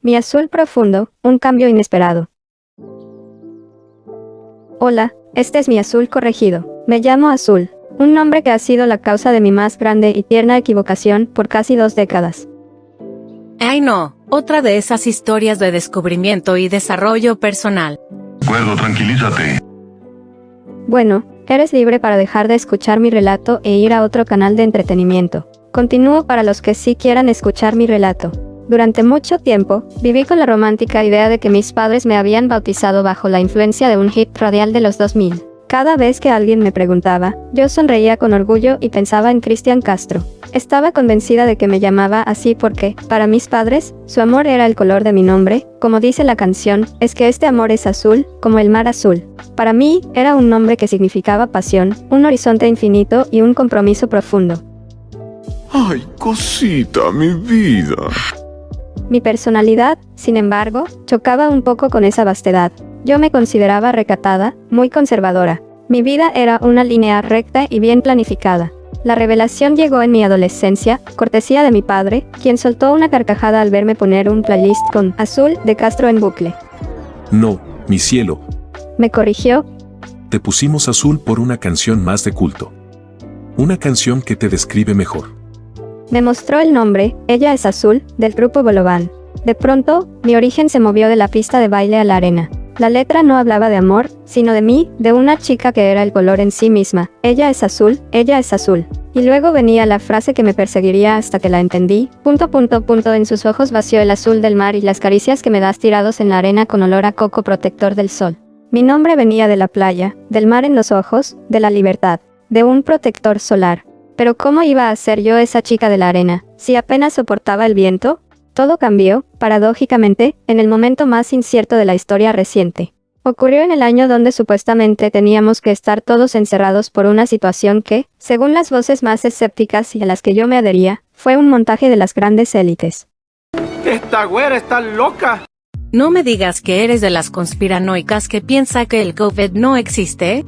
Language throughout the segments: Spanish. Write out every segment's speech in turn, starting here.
Mi azul profundo, un cambio inesperado. Hola, este es mi azul corregido. Me llamo Azul, un nombre que ha sido la causa de mi más grande y tierna equivocación por casi 2 décadas. Ay no, otra de esas historias de descubrimiento y desarrollo personal. Acuerdo, tranquilízate. Bueno, eres libre para dejar de escuchar mi relato e ir a otro canal de entretenimiento. Continúo para los que sí quieran escuchar mi relato. Durante mucho tiempo, viví con la romántica idea de que mis padres me habían bautizado bajo la influencia de un hit radial de los 2000. Cada vez que alguien me preguntaba, yo sonreía con orgullo y pensaba en Cristian Castro. Estaba convencida de que me llamaba así porque, para mis padres, su amor era el color de mi nombre, como dice la canción, es que este amor es azul, como el mar azul. Para mí, era un nombre que significaba pasión, un horizonte infinito y un compromiso profundo. Ay, cosita, mi vida. Mi personalidad, sin embargo, chocaba un poco con esa vastedad. Yo me consideraba recatada, muy conservadora. Mi vida era una línea recta y bien planificada. La revelación llegó en mi adolescencia, cortesía de mi padre, quien soltó una carcajada al verme poner un playlist con Azul de Castro en bucle. No, mi cielo. Me corrigió. Te pusimos azul por una canción más de culto. Una canción que te describe mejor. Me mostró el nombre, Ella es Azul, del grupo Bolobán. De pronto, mi origen se movió de la pista de baile a la arena. La letra no hablaba de amor, sino de mí, de una chica que era el color en sí misma. Ella es azul, ella es azul. Y luego venía la frase que me perseguiría hasta que la entendí. En sus ojos vació el azul del mar y las caricias que me das tirados en la arena con olor a coco protector del sol. Mi nombre venía de la playa, del mar en los ojos, de la libertad, de un protector solar. Pero ¿cómo iba a ser yo esa chica de la arena, si apenas soportaba el viento? Todo cambió, paradójicamente, en el momento más incierto de la historia reciente. Ocurrió en el año donde supuestamente teníamos que estar todos encerrados por una situación que, según las voces más escépticas y a las que yo me adhería, fue un montaje de las grandes élites. ¡Esta güera está loca! No me digas que eres de las conspiranoicas que piensa que el COVID no existe.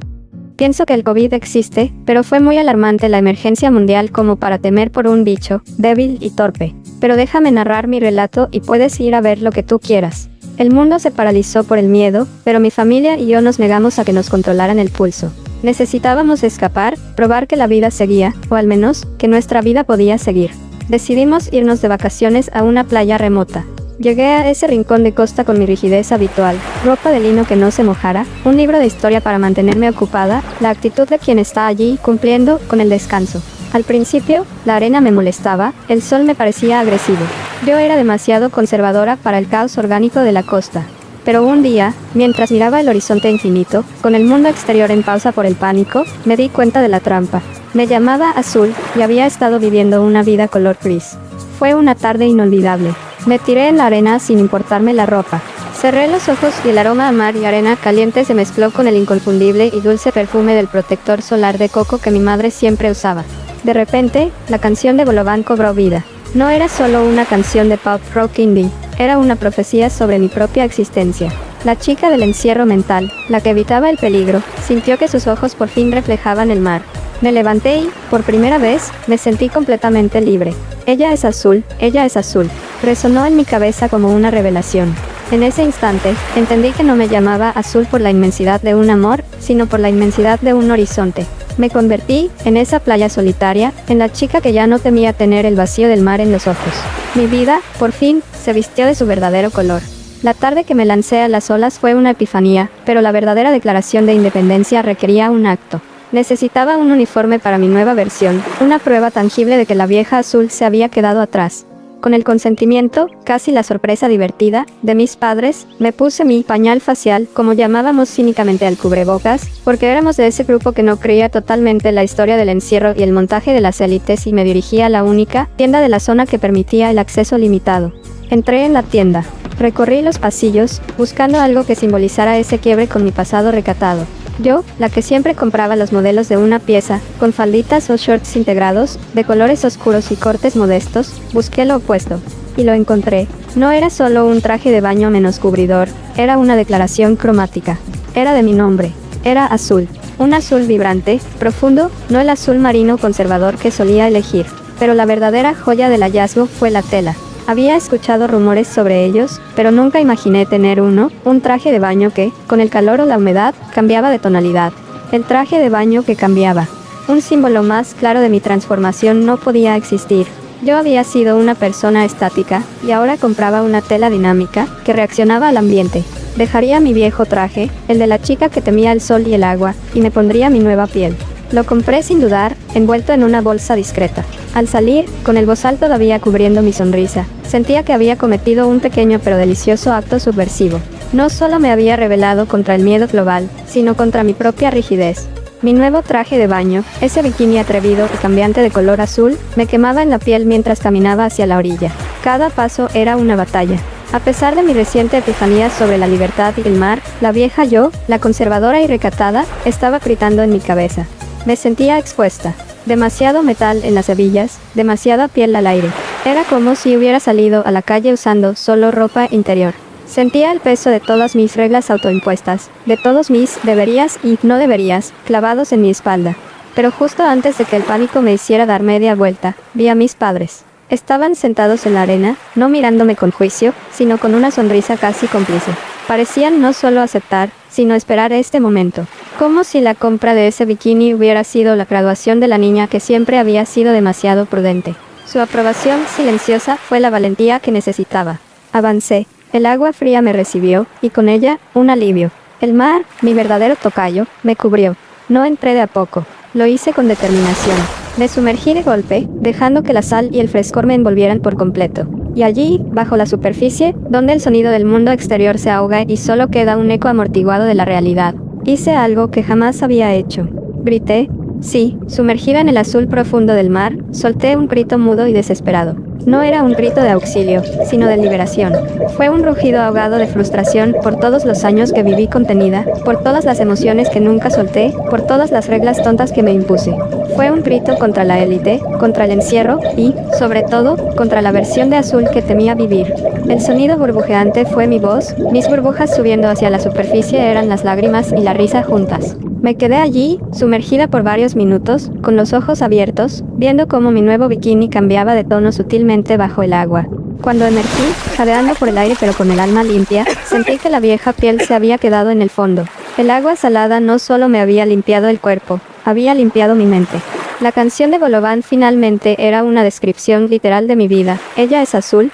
Pienso que el COVID existe, pero fue muy alarmante la emergencia mundial como para temer por un bicho, débil y torpe. Pero déjame narrar mi relato y puedes ir a ver lo que tú quieras. El mundo se paralizó por el miedo, pero mi familia y yo nos negamos a que nos controlaran el pulso. Necesitábamos escapar, probar que la vida seguía, o al menos, que nuestra vida podía seguir. Decidimos irnos de vacaciones a una playa remota. Llegué a ese rincón de costa con mi rigidez habitual, ropa de lino que no se mojara, un libro de historia para mantenerme ocupada, la actitud de quien está allí, cumpliendo con el descanso. Al principio, la arena me molestaba, el sol me parecía agresivo. Yo era demasiado conservadora para el caos orgánico de la costa. Pero un día, mientras miraba el horizonte infinito, con el mundo exterior en pausa por el pánico, me di cuenta de la trampa. Me llamaba Azul, y había estado viviendo una vida color gris. Fue una tarde inolvidable. Me tiré en la arena sin importarme la ropa. Cerré los ojos y el aroma a mar y arena caliente se mezcló con el inconfundible y dulce perfume del protector solar de coco que mi madre siempre usaba. De repente, la canción de Bolobán cobró vida. No era solo una canción de pop rock indie, era una profecía sobre mi propia existencia. La chica del encierro mental, la que evitaba el peligro, sintió que sus ojos por fin reflejaban el mar. Me levanté y, por primera vez, me sentí completamente libre. Ella es azul, ella es azul. Resonó en mi cabeza como una revelación. En ese instante, entendí que no me llamaba azul por la inmensidad de un amor, sino por la inmensidad de un horizonte. Me convertí, en esa playa solitaria, en la chica que ya no temía tener el vacío del mar en los ojos. Mi vida, por fin, se vistió de su verdadero color. La tarde que me lancé a las olas fue una epifanía, pero la verdadera declaración de independencia requería un acto. Necesitaba un uniforme para mi nueva versión, una prueba tangible de que la vieja azul se había quedado atrás. Con el consentimiento, casi la sorpresa divertida, de mis padres, me puse mi pañal facial, como llamábamos cínicamente al cubrebocas, porque éramos de ese grupo que no creía totalmente la historia del encierro y el montaje de las élites y me dirigí a la única tienda de la zona que permitía el acceso limitado. Entré en la tienda. Recorrí los pasillos, buscando algo que simbolizara ese quiebre con mi pasado recatado. Yo, la que siempre compraba los modelos de una pieza, con falditas o shorts integrados, de colores oscuros y cortes modestos, busqué lo opuesto. Y lo encontré. No era solo un traje de baño menos cubridor, era una declaración cromática. Era de mi nombre. Era azul. Un azul vibrante, profundo, no el azul marino conservador que solía elegir. Pero la verdadera joya del hallazgo fue la tela. Había escuchado rumores sobre ellos, pero nunca imaginé tener uno, un traje de baño que, con el calor o la humedad, cambiaba de tonalidad. El traje de baño que cambiaba. Un símbolo más claro de mi transformación no podía existir. Yo había sido una persona estática, y ahora compraba una tela dinámica, que reaccionaba al ambiente. Dejaría mi viejo traje, el de la chica que temía el sol y el agua, y me pondría mi nueva piel. Lo compré sin dudar, envuelto en una bolsa discreta. Al salir, con el bozal todavía cubriendo mi sonrisa, sentía que había cometido un pequeño pero delicioso acto subversivo. No solo me había rebelado contra el miedo global, sino contra mi propia rigidez. Mi nuevo traje de baño, ese bikini atrevido y cambiante de color azul, me quemaba en la piel mientras caminaba hacia la orilla. Cada paso era una batalla. A pesar de mi reciente epifanía sobre la libertad y el mar, la vieja yo, la conservadora y recatada, estaba gritando en mi cabeza. Me sentía expuesta. Demasiado metal en las hebillas, demasiada piel al aire. Era como si hubiera salido a la calle usando solo ropa interior. Sentía el peso de todas mis reglas autoimpuestas, de todos mis deberías y no deberías, clavados en mi espalda. Pero justo antes de que el pánico me hiciera dar media vuelta, vi a mis padres. Estaban sentados en la arena, no mirándome con juicio, sino con una sonrisa casi cómplice. Parecían no solo aceptar, sino esperar este momento. Como si la compra de ese bikini hubiera sido la graduación de la niña que siempre había sido demasiado prudente. Su aprobación silenciosa fue la valentía que necesitaba. Avancé. El agua fría me recibió, y con ella, un alivio. El mar, mi verdadero tocayo, me cubrió. No entré de a poco. Lo hice con determinación. Me sumergí de golpe, dejando que la sal y el frescor me envolvieran por completo. Y allí, bajo la superficie, donde el sonido del mundo exterior se ahoga y solo queda un eco amortiguado de la realidad, hice algo que jamás había hecho. Grité. Sí, sumergida en el azul profundo del mar, solté un grito mudo y desesperado. No era un grito de auxilio, sino de liberación. Fue un rugido ahogado de frustración por todos los años que viví contenida, por todas las emociones que nunca solté, por todas las reglas tontas que me impuse. Fue un grito contra la élite, contra el encierro y, sobre todo, contra la versión de azul que temía vivir. El sonido burbujeante fue mi voz, mis burbujas subiendo hacia la superficie eran las lágrimas y la risa juntas. Me quedé allí, sumergida por varios minutos, con los ojos abiertos, viendo cómo mi nuevo bikini cambiaba de tono sutilmente bajo el agua. Cuando emergí, jadeando por el aire pero con el alma limpia, sentí que la vieja piel se había quedado en el fondo. El agua salada no solo me había limpiado el cuerpo, había limpiado mi mente. La canción de Bolovan finalmente era una descripción literal de mi vida. Ella es azul,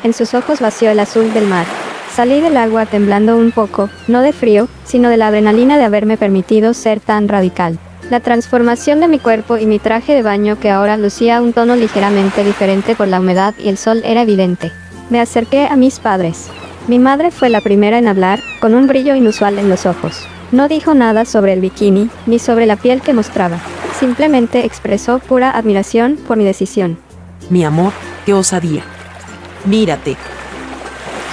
en sus ojos vació el azul del mar. Salí del agua temblando un poco, no de frío, sino de la adrenalina de haberme permitido ser tan radical. La transformación de mi cuerpo y mi traje de baño que ahora lucía un tono ligeramente diferente por la humedad y el sol era evidente. Me acerqué a mis padres. Mi madre fue la primera en hablar, con un brillo inusual en los ojos. No dijo nada sobre el bikini, ni sobre la piel que mostraba. Simplemente expresó pura admiración por mi decisión. Mi amor, qué osadía. Mírate.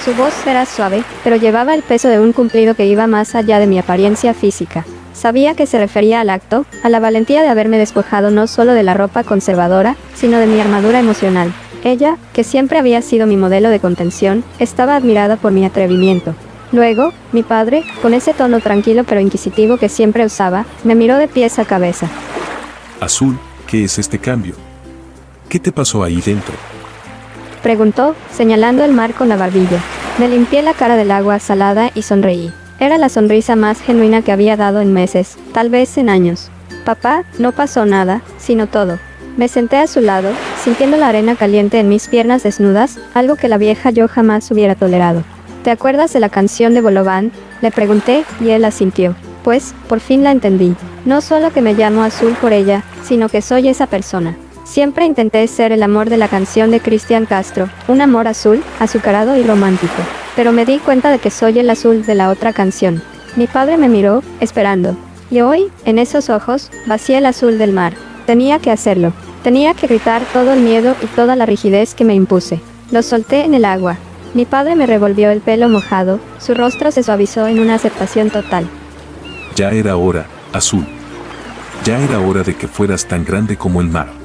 Su voz era suave, pero llevaba el peso de un cumplido que iba más allá de mi apariencia física. Sabía que se refería al acto, a la valentía de haberme despojado no solo de la ropa conservadora, sino de mi armadura emocional. Ella, que siempre había sido mi modelo de contención, estaba admirada por mi atrevimiento. Luego, mi padre, con ese tono tranquilo pero inquisitivo que siempre usaba, me miró de pies a cabeza. Azul, ¿qué es este cambio? ¿Qué te pasó ahí dentro? Preguntó, señalando el mar con la barbilla. Me limpié la cara del agua salada y sonreí. Era la sonrisa más genuina que había dado en meses, tal vez en años. Papá, no pasó nada, sino todo. Me senté a su lado, sintiendo la arena caliente en mis piernas desnudas, algo que la vieja yo jamás hubiera tolerado. ¿Te acuerdas de la canción de Bolovan? Le pregunté, y él asintió. Pues, por fin la entendí. No solo que me llamo Azul por ella, sino que soy esa persona. Siempre intenté ser el amor de la canción de Cristian Castro, un amor azul, azucarado y romántico. Pero me di cuenta de que soy el azul de la otra canción. Mi padre me miró, esperando. Y hoy, en esos ojos, vacié el azul del mar. Tenía que hacerlo. Tenía que gritar todo el miedo y toda la rigidez que me impuse. Lo solté en el agua. Mi padre me revolvió el pelo mojado, su rostro se suavizó en una aceptación total. Ya era hora, Azul. Ya era hora de que fueras tan grande como el mar.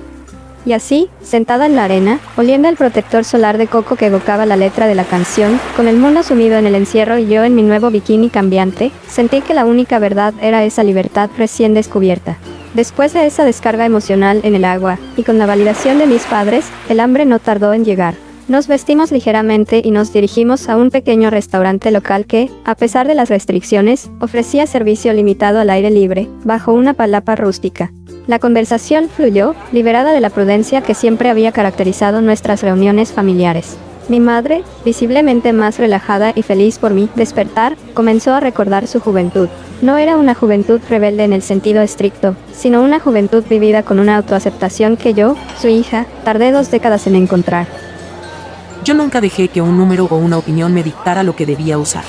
Y así, sentada en la arena, oliendo el protector solar de coco que evocaba la letra de la canción, con el mundo sumido en el encierro y yo en mi nuevo bikini cambiante, sentí que la única verdad era esa libertad recién descubierta. Después de esa descarga emocional en el agua, y con la validación de mis padres, el hambre no tardó en llegar. Nos vestimos ligeramente y nos dirigimos a un pequeño restaurante local que, a pesar de las restricciones, ofrecía servicio limitado al aire libre, bajo una palapa rústica. La conversación fluyó, liberada de la prudencia que siempre había caracterizado nuestras reuniones familiares. Mi madre, visiblemente más relajada y feliz por mi despertar, comenzó a recordar su juventud. No era una juventud rebelde en el sentido estricto, sino una juventud vivida con una autoaceptación que yo, su hija, tardé 2 décadas en encontrar. Yo nunca dejé que un número o una opinión me dictara lo que debía usar.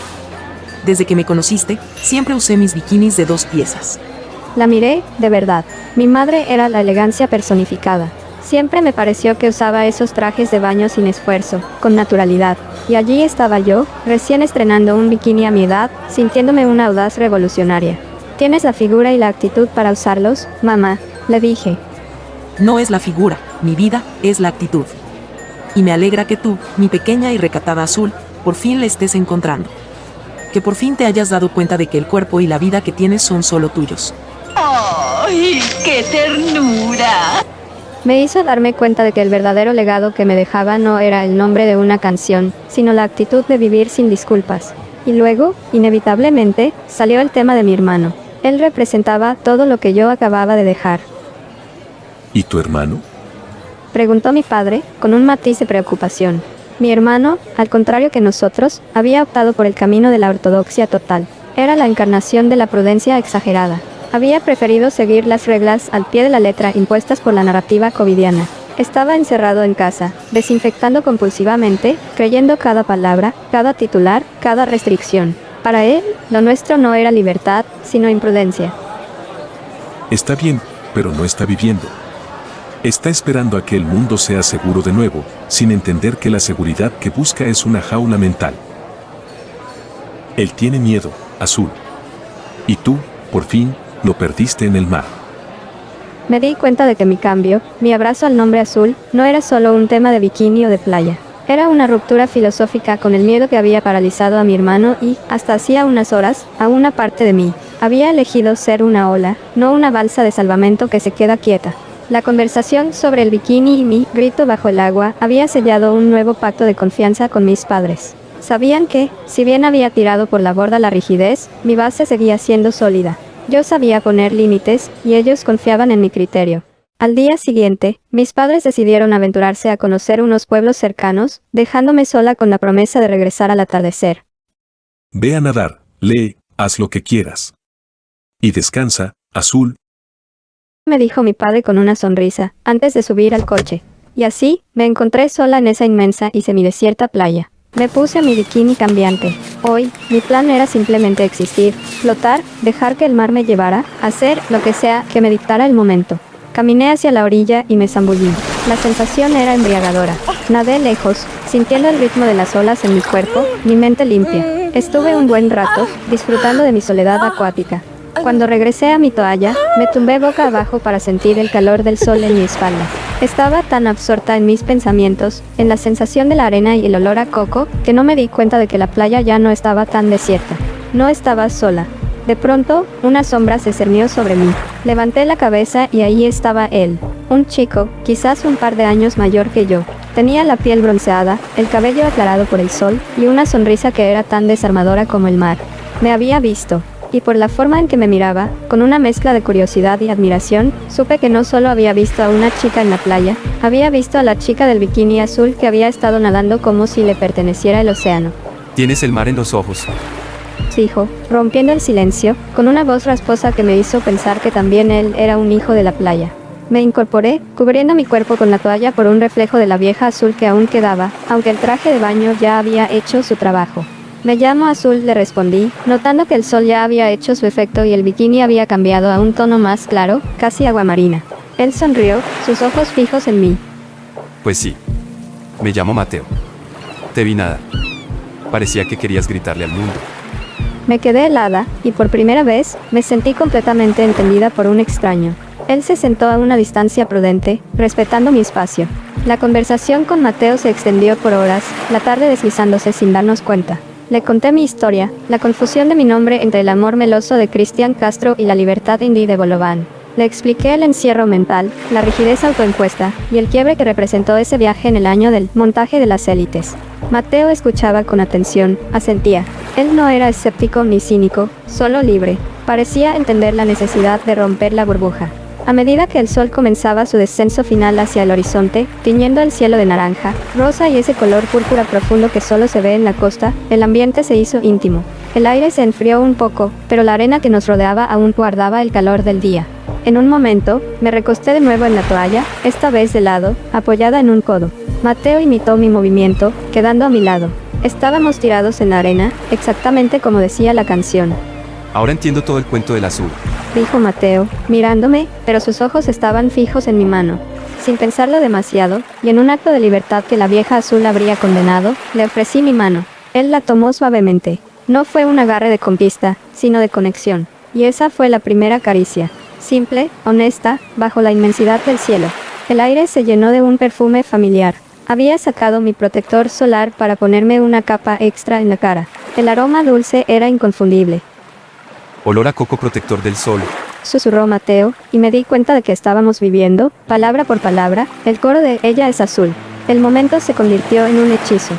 Desde que me conociste, siempre usé mis bikinis de 2 piezas. La miré, de verdad. Mi madre era la elegancia personificada. Siempre me pareció que usaba esos trajes de baño sin esfuerzo, con naturalidad. Y allí estaba yo, recién estrenando un bikini a mi edad, sintiéndome una audaz revolucionaria. ¿Tienes la figura y la actitud para usarlos, mamá?, le dije. No es la figura, mi vida, es la actitud. Y me alegra que tú, mi pequeña y recatada Azul, por fin le estés encontrando. Que por fin te hayas dado cuenta de que el cuerpo y la vida que tienes son solo tuyos. ¡Ay, qué ternura! Me hizo darme cuenta de que el verdadero legado que me dejaba no era el nombre de una canción, sino la actitud de vivir sin disculpas. Y luego, inevitablemente, salió el tema de mi hermano. Él representaba todo lo que yo acababa de dejar. ¿Y tu hermano? Preguntó mi padre, con un matiz de preocupación. Mi hermano, al contrario que nosotros, había optado por el camino de la ortodoxia total. Era la encarnación de la prudencia exagerada. Había preferido seguir las reglas al pie de la letra impuestas por la narrativa covidiana. Estaba encerrado en casa, desinfectando compulsivamente, creyendo cada palabra, cada titular, cada restricción. Para él, lo nuestro no era libertad, sino imprudencia. Está bien, pero no está viviendo. Está esperando a que el mundo sea seguro de nuevo, sin entender que la seguridad que busca es una jaula mental. Él tiene miedo, Azul. Y tú, por fin, lo perdiste en el mar. Me di cuenta de que mi cambio, mi abrazo al nombre azul, no era solo un tema de bikini o de playa. Era una ruptura filosófica con el miedo que había paralizado a mi hermano y, hasta hacía unas horas, a una parte de mí. Había elegido ser una ola, no una balsa de salvamento que se queda quieta. La conversación sobre el bikini y mi grito bajo el agua había sellado un nuevo pacto de confianza con mis padres. Sabían que, si bien había tirado por la borda la rigidez, mi base seguía siendo sólida. Yo sabía poner límites, y ellos confiaban en mi criterio. Al día siguiente, mis padres decidieron aventurarse a conocer unos pueblos cercanos, dejándome sola con la promesa de regresar al atardecer. Ve a nadar, lee, haz lo que quieras. Y descansa, Azul, me dijo mi padre con una sonrisa, antes de subir al coche. Y así, me encontré sola en esa inmensa y semidesierta playa. Me puse mi bikini cambiante. Hoy, mi plan era simplemente existir, flotar, dejar que el mar me llevara, hacer lo que sea que me dictara el momento. Caminé hacia la orilla y me zambullí. La sensación era embriagadora. Nadé lejos, sintiendo el ritmo de las olas en mi cuerpo, mi mente limpia. Estuve un buen rato, disfrutando de mi soledad acuática. Cuando regresé a mi toalla, me tumbé boca abajo para sentir el calor del sol en mi espalda. Estaba tan absorta en mis pensamientos, en la sensación de la arena y el olor a coco, que no me di cuenta de que la playa ya no estaba tan desierta. No estaba sola. De pronto, una sombra se cernió sobre mí. Levanté la cabeza y ahí estaba él. Un chico, quizás un par de años mayor que yo. Tenía la piel bronceada, el cabello aclarado por el sol, y una sonrisa que era tan desarmadora como el mar. Me había visto. Y por la forma en que me miraba, con una mezcla de curiosidad y admiración, supe que no solo había visto a una chica en la playa, había visto a la chica del bikini azul que había estado nadando como si le perteneciera el océano. Tienes el mar en los ojos. Dijo, rompiendo el silencio, con una voz rasposa que me hizo pensar que también él era un hijo de la playa. Me incorporé, cubriendo mi cuerpo con la toalla por un reflejo de la vieja azul que aún quedaba, aunque el traje de baño ya había hecho su trabajo. Me llamo Azul, le respondí, notando que el sol ya había hecho su efecto y el bikini había cambiado a un tono más claro, casi aguamarina. Él sonrió, sus ojos fijos en mí. Pues sí. Me llamo Mateo. Te vi nada. Parecía que querías gritarle al mundo. Me quedé helada, y por primera vez, me sentí completamente entendida por un extraño. Él se sentó a una distancia prudente, respetando mi espacio. La conversación con Mateo se extendió por horas, la tarde deslizándose sin darnos cuenta. Le conté mi historia, la confusión de mi nombre entre el amor meloso de Cristian Castro y la libertad indie de Bolovan. Le expliqué el encierro mental, la rigidez autoimpuesta, y el quiebre que representó ese viaje en el año del montaje de las élites. Mateo escuchaba con atención, asentía. Él no era escéptico ni cínico, solo libre. Parecía entender la necesidad de romper la burbuja. A medida que el sol comenzaba su descenso final hacia el horizonte, tiñendo el cielo de naranja, rosa y ese color púrpura profundo que solo se ve en la costa, el ambiente se hizo íntimo. El aire se enfrió un poco, pero la arena que nos rodeaba aún guardaba el calor del día. En un momento, me recosté de nuevo en la toalla, esta vez de lado, apoyada en un codo. Mateo imitó mi movimiento, quedando a mi lado. Estábamos tirados en la arena, exactamente como decía la canción. Ahora entiendo todo el cuento del azul. Dijo Mateo, mirándome, pero sus ojos estaban fijos en mi mano. Sin pensarlo demasiado, y en un acto de libertad que la vieja azul habría condenado, le ofrecí mi mano. Él la tomó suavemente. No fue un agarre de conquista, sino de conexión. Y esa fue la primera caricia. Simple, honesta, bajo la inmensidad del cielo. El aire se llenó de un perfume familiar. Había sacado mi protector solar para ponerme una capa extra en la cara. El aroma dulce era inconfundible. Olor a coco protector del sol. Susurró Mateo, y me di cuenta de que estábamos viviendo, palabra por palabra, el coro de Ella es azul. El momento se convirtió en un hechizo.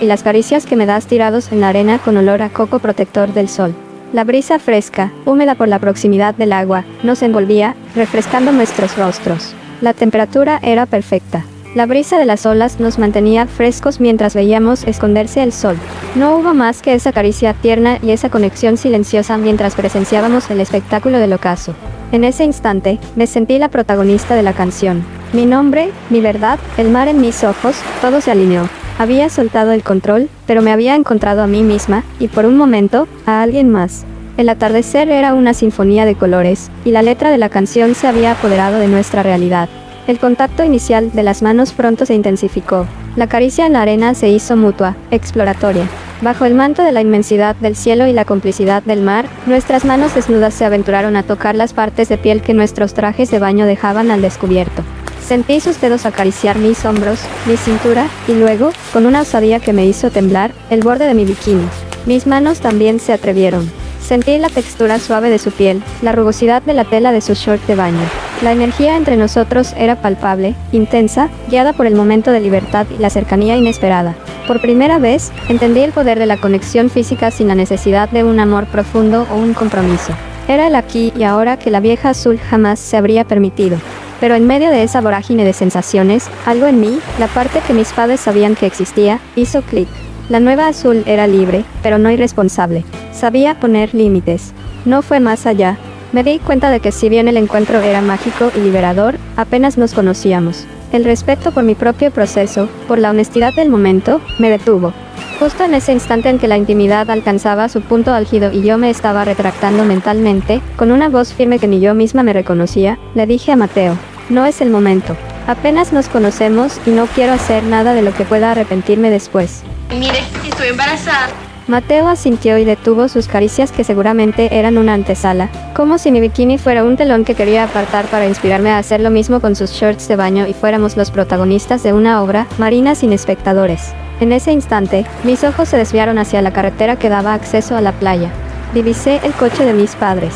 Y las caricias que me das tirados en la arena con olor a coco protector del sol. La brisa fresca, húmeda por la proximidad del agua, nos envolvía, refrescando nuestros rostros. La temperatura era perfecta. La brisa de las olas nos mantenía frescos mientras veíamos esconderse el sol. No hubo más que esa caricia tierna y esa conexión silenciosa mientras presenciábamos el espectáculo del ocaso. En ese instante, me sentí la protagonista de la canción. Mi nombre, mi verdad, el mar en mis ojos, todo se alineó. Había soltado el control, pero me había encontrado a mí misma, y por un momento, a alguien más. El atardecer era una sinfonía de colores, y la letra de la canción se había apoderado de nuestra realidad. El contacto inicial de las manos pronto se intensificó. La caricia en la arena se hizo mutua, exploratoria. Bajo el manto de la inmensidad del cielo y la complicidad del mar, nuestras manos desnudas se aventuraron a tocar las partes de piel que nuestros trajes de baño dejaban al descubierto. Sentí sus dedos acariciar mis hombros, mi cintura, y luego, con una osadía que me hizo temblar, el borde de mi bikini. Mis manos también se atrevieron. Sentí la textura suave de su piel, la rugosidad de la tela de su short de baño. La energía entre nosotros era palpable, intensa, guiada por el momento de libertad y la cercanía inesperada. Por primera vez, entendí el poder de la conexión física sin la necesidad de un amor profundo o un compromiso. Era el aquí y ahora que la vieja azul jamás se habría permitido. Pero en medio de esa vorágine de sensaciones, algo en mí, la parte que mis padres sabían que existía, hizo clic. La nueva azul era libre, pero no irresponsable. Sabía poner límites. No fue más allá. Me di cuenta de que si bien el encuentro era mágico y liberador, apenas nos conocíamos. El respeto por mi propio proceso, por la honestidad del momento, me detuvo. Justo en ese instante en que la intimidad alcanzaba su punto álgido y yo me estaba retractando mentalmente, con una voz firme que ni yo misma me reconocía, le dije a Mateo, no es el momento. Apenas nos conocemos y no quiero hacer nada de lo que pueda arrepentirme después. Mire, estoy embarazada. Mateo asintió y detuvo sus caricias que seguramente eran una antesala, como si mi bikini fuera un telón que quería apartar para inspirarme a hacer lo mismo con sus shorts de baño y fuéramos los protagonistas de una obra marina sin espectadores. En ese instante, mis ojos se desviaron hacia la carretera que daba acceso a la playa. Divisé el coche de mis padres.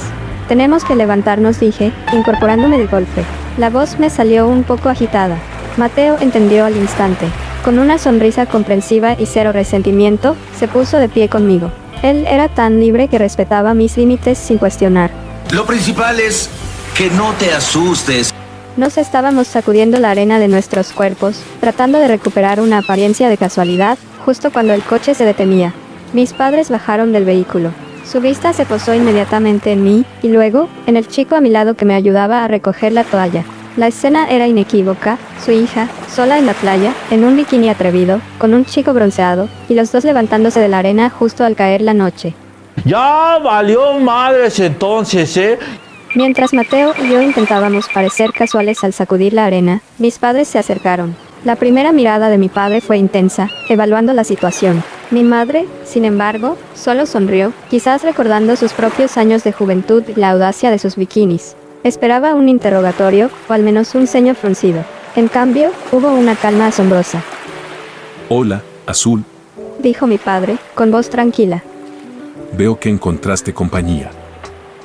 Tenemos que levantarnos, dije, incorporándome de golpe. La voz me salió un poco agitada. Mateo entendió al instante. Con una sonrisa comprensiva y cero resentimiento, se puso de pie conmigo. Él era tan libre que respetaba mis límites sin cuestionar. Lo principal es que no te asustes. Nos estábamos sacudiendo la arena de nuestros cuerpos, tratando de recuperar una apariencia de casualidad, justo cuando el coche se detenía. Mis padres bajaron del vehículo. Su vista se posó inmediatamente en mí, y luego, en el chico a mi lado que me ayudaba a recoger la toalla. La escena era inequívoca, su hija, sola en la playa, en un bikini atrevido, con un chico bronceado, y los dos levantándose de la arena justo al caer la noche. Ya valió madres entonces, ¿eh? Mientras Mateo y yo intentábamos parecer casuales al sacudir la arena, mis padres se acercaron. La primera mirada de mi padre fue intensa, evaluando la situación. Mi madre, sin embargo, solo sonrió, quizás recordando sus propios años de juventud y la audacia de sus bikinis. Esperaba un interrogatorio, o al menos un ceño fruncido. En cambio, hubo una calma asombrosa. Hola, Azul. Dijo mi padre, con voz tranquila. Veo que encontraste compañía.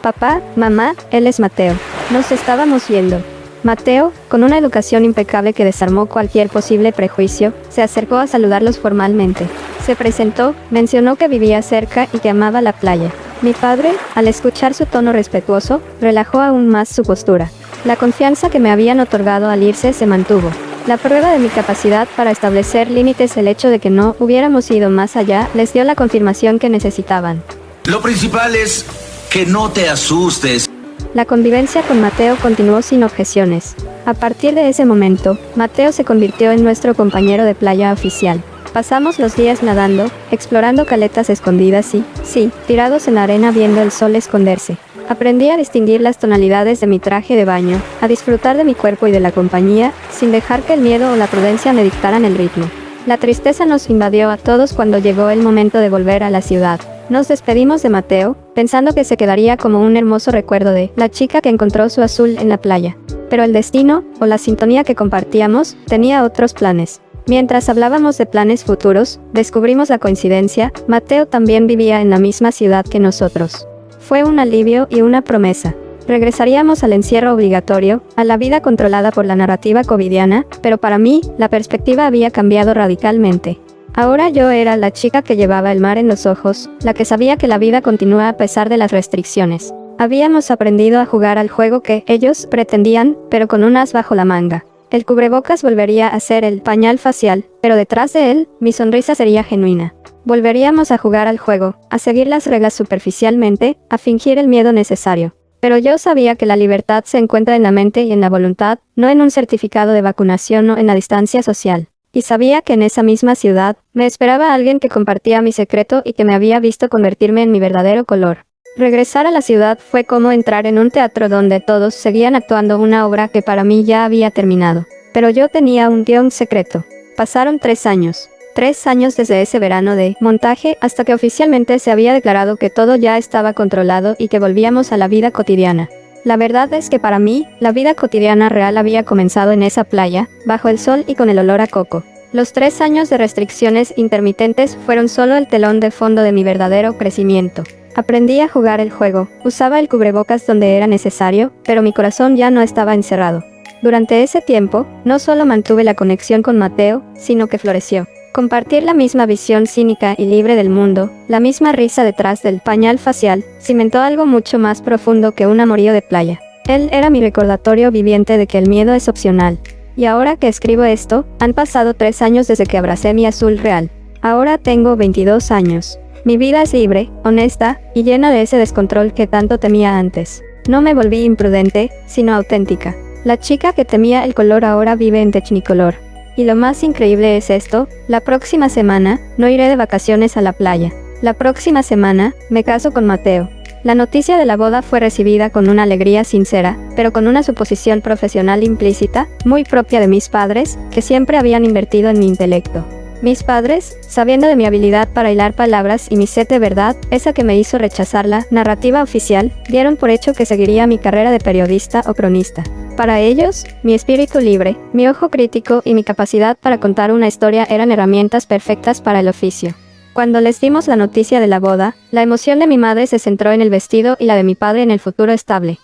Papá, mamá, él es Mateo. Nos estábamos yendo. Mateo, con una educación impecable que desarmó cualquier posible prejuicio, se acercó a saludarlos formalmente. Se presentó, mencionó que vivía cerca y que amaba la playa. Mi padre, al escuchar su tono respetuoso, relajó aún más su postura. La confianza que me habían otorgado al irse se mantuvo. La prueba de mi capacidad para establecer límites, el hecho de que no hubiéramos ido más allá, les dio la confirmación que necesitaban. Lo principal es que no te asustes. La convivencia con Mateo continuó sin objeciones. A partir de ese momento, Mateo se convirtió en nuestro compañero de playa oficial. Pasamos los días nadando, explorando caletas escondidas y, sí, tirados en la arena viendo el sol esconderse. Aprendí a distinguir las tonalidades de mi traje de baño, a disfrutar de mi cuerpo y de la compañía, sin dejar que el miedo o la prudencia me dictaran el ritmo. La tristeza nos invadió a todos cuando llegó el momento de volver a la ciudad. Nos despedimos de Mateo, pensando que se quedaría como un hermoso recuerdo de la chica que encontró su azul en la playa. Pero el destino, o la sintonía que compartíamos, tenía otros planes. Mientras hablábamos de planes futuros, descubrimos la coincidencia: Mateo también vivía en la misma ciudad que nosotros. Fue un alivio y una promesa. Regresaríamos al encierro obligatorio, a la vida controlada por la narrativa covidiana, pero para mí, la perspectiva había cambiado radicalmente. Ahora yo era la chica que llevaba el mar en los ojos, la que sabía que la vida continúa a pesar de las restricciones. Habíamos aprendido a jugar al juego que ellos pretendían, pero con un as bajo la manga. El cubrebocas volvería a ser el pañal facial, pero detrás de él, mi sonrisa sería genuina. Volveríamos a jugar al juego, a seguir las reglas superficialmente, a fingir el miedo necesario. Pero yo sabía que la libertad se encuentra en la mente y en la voluntad, no en un certificado de vacunación o en la distancia social. Y sabía que en esa misma ciudad, me esperaba alguien que compartía mi secreto y que me había visto convertirme en mi verdadero color. Regresar a la ciudad fue como entrar en un teatro donde todos seguían actuando una obra que para mí ya había terminado. Pero yo tenía un guión secreto. Pasaron 3 años. 3 años desde ese verano de montaje hasta que oficialmente se había declarado que todo ya estaba controlado y que volvíamos a la vida cotidiana. La verdad es que para mí, la vida cotidiana real había comenzado en esa playa, bajo el sol y con el olor a coco. Los 3 años de restricciones intermitentes fueron solo el telón de fondo de mi verdadero crecimiento. Aprendí a jugar el juego, usaba el cubrebocas donde era necesario, pero mi corazón ya no estaba encerrado. Durante ese tiempo, no solo mantuve la conexión con Mateo, sino que floreció. Compartir la misma visión cínica y libre del mundo, la misma risa detrás del pañal facial, cimentó algo mucho más profundo que un amorío de playa. Él era mi recordatorio viviente de que el miedo es opcional. Y ahora que escribo esto, han pasado 3 años desde que abracé mi azul real. Ahora tengo 22 años. Mi vida es libre, honesta, y llena de ese descontrol que tanto temía antes. No me volví imprudente, sino auténtica. La chica que temía el color ahora vive en Technicolor. Y lo más increíble es esto: la próxima semana, no iré de vacaciones a la playa. La próxima semana, me caso con Mateo. La noticia de la boda fue recibida con una alegría sincera, pero con una suposición profesional implícita, muy propia de mis padres, que siempre habían invertido en mi intelecto. Mis padres, sabiendo de mi habilidad para hilar palabras y mi sed de verdad, esa que me hizo rechazar la narrativa oficial, dieron por hecho que seguiría mi carrera de periodista o cronista. Para ellos, mi espíritu libre, mi ojo crítico y mi capacidad para contar una historia eran herramientas perfectas para el oficio. Cuando les dimos la noticia de la boda, la emoción de mi madre se centró en el vestido y la de mi padre en el futuro estable.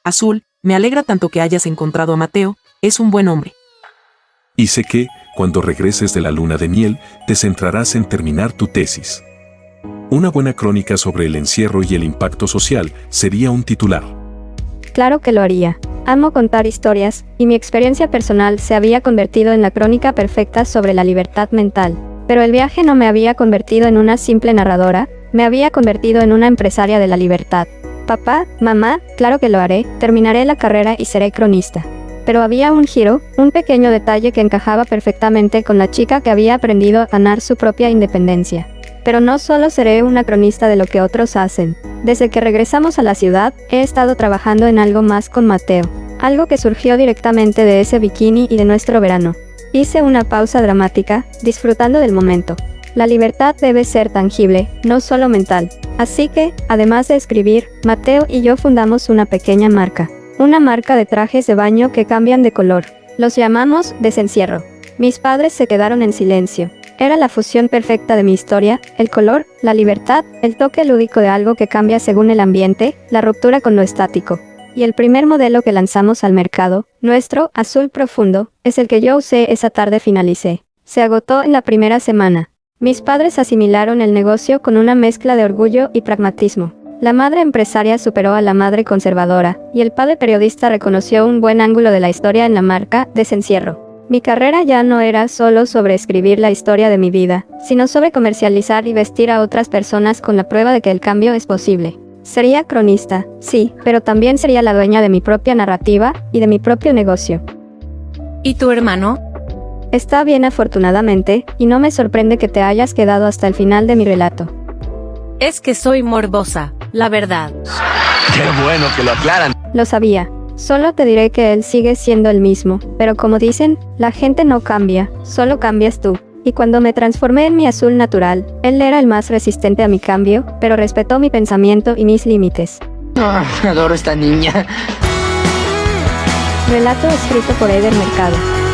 Azul, me alegra tanto que hayas encontrado a Mateo, es un buen hombre. Y sé que, cuando regreses de la luna de miel, te centrarás en terminar tu tesis. Una buena crónica sobre el encierro y el impacto social sería un titular. Claro que lo haría. Amo contar historias, y mi experiencia personal se había convertido en la crónica perfecta sobre la libertad mental. Pero el viaje no me había convertido en una simple narradora, me había convertido en una empresaria de la libertad. Papá, mamá, claro que lo haré, terminaré la carrera y seré cronista. Pero había un giro, un pequeño detalle que encajaba perfectamente con la chica que había aprendido a ganar su propia independencia. Pero no solo seré una cronista de lo que otros hacen. Desde que regresamos a la ciudad, he estado trabajando en algo más con Mateo. Algo que surgió directamente de ese bikini y de nuestro verano. Hice una pausa dramática, disfrutando del momento. La libertad debe ser tangible, no solo mental. Así que, además de escribir, Mateo y yo fundamos una pequeña marca. Una marca de trajes de baño que cambian de color. Los llamamos Desencierro. Mis padres se quedaron en silencio. Era la fusión perfecta de mi historia, el color, la libertad, el toque lúdico de algo que cambia según el ambiente, la ruptura con lo estático. Y el primer modelo que lanzamos al mercado, nuestro, azul profundo, es el que yo usé esa tarde finalicé. Se agotó en la primera semana. Mis padres asimilaron el negocio con una mezcla de orgullo y pragmatismo. La madre empresaria superó a la madre conservadora, y el padre periodista reconoció un buen ángulo de la historia en la marca Desencierro. Mi carrera ya no era solo sobre escribir la historia de mi vida, sino sobre comercializar y vestir a otras personas con la prueba de que el cambio es posible. Sería cronista, sí, pero también sería la dueña de mi propia narrativa y de mi propio negocio. ¿Y tu hermano? Está bien afortunadamente, y no me sorprende que te hayas quedado hasta el final de mi relato. Es que soy morbosa, la verdad. Qué bueno que lo aclaran. Lo sabía. Solo te diré que él sigue siendo el mismo, pero como dicen, la gente no cambia, solo cambias tú. Y cuando me transformé en mi azul natural, él era el más resistente a mi cambio, pero respetó mi pensamiento y mis límites. Adoro esta niña. Relato escrito por Eder Mercado.